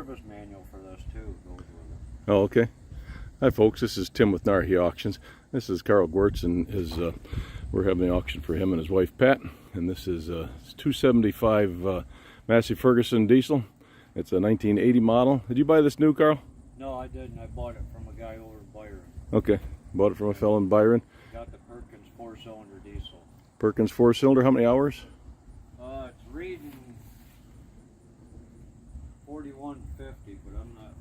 service manual for this too goes with it. Oh, okay. Hi folks, this is Tim with Narhi Auctions. This is Carl Gwertz and his, we're having the auction for him and his wife Pat. And this is a 275 Massey Ferguson diesel. It's a 1980 model. Did you buy this new, Carl? No, I didn't. I bought it from a guy over in Byron. Okay, bought it from a fellow in Byron. Got the Perkins 4-cylinder diesel. Perkins 4-cylinder, how many hours? It's reading 4150, but I'm not.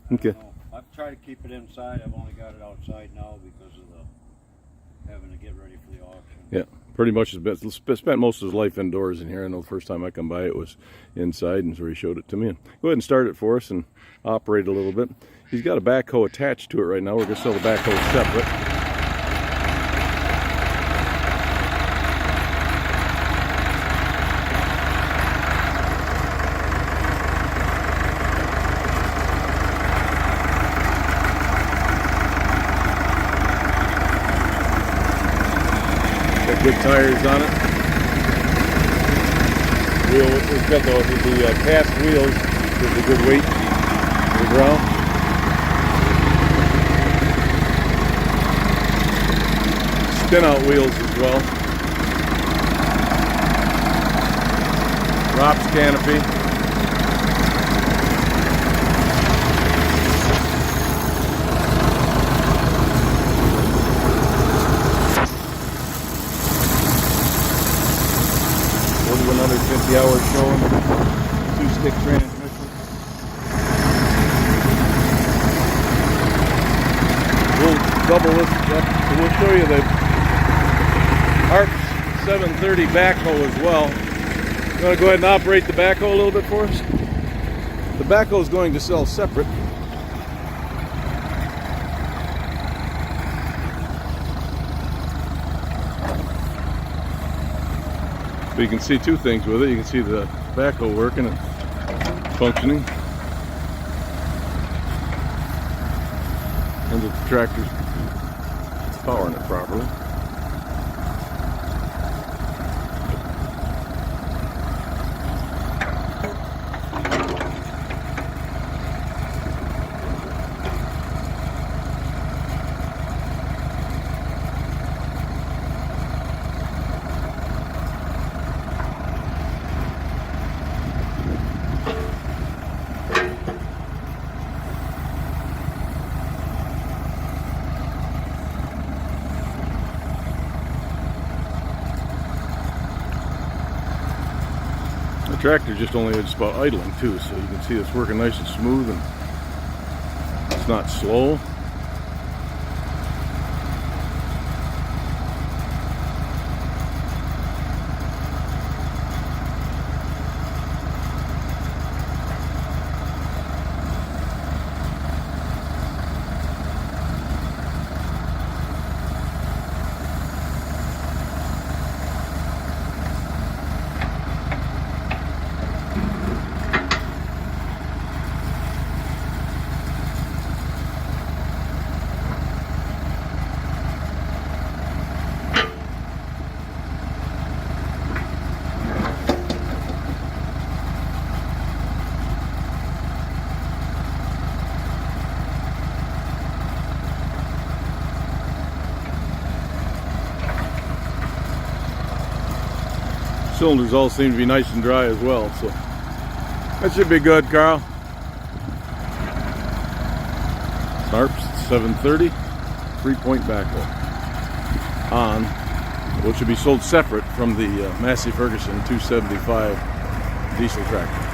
I don't know. I've tried to keep it inside. I've only got it outside now because of the having to get ready for the auction. Yeah, pretty much has spent most of his life indoors in here. I know the first time I come by it was inside, and so he showed it to me. Go ahead and start it for us and operate a little bit. He's got a backhoe attached to it right now. We're going to sell the backhoe separate. Got good tires on it. It's got the cast wheels. Gives a good weight to the ground. Spin out wheels as well. Arps canopy. Another 50 hours showing. 2-stick transmission. We'll double this up. So we'll show you the Arps 730 backhoe as well. You want to go ahead and operate the backhoe a little bit for us? The backhoe is going to sell separate. But you can see two things with it. You can see the backhoe working and functioning, and that the tractor's powering it properly. The tractor just only just about idling too, so you can see it's working nice and smooth and it's not slow. Cylinders all seem to be nice and dry as well, so that should be good, Carl. Arps 730 3-point backhoe on what should be sold separate from the Massey Ferguson 275 diesel tractor.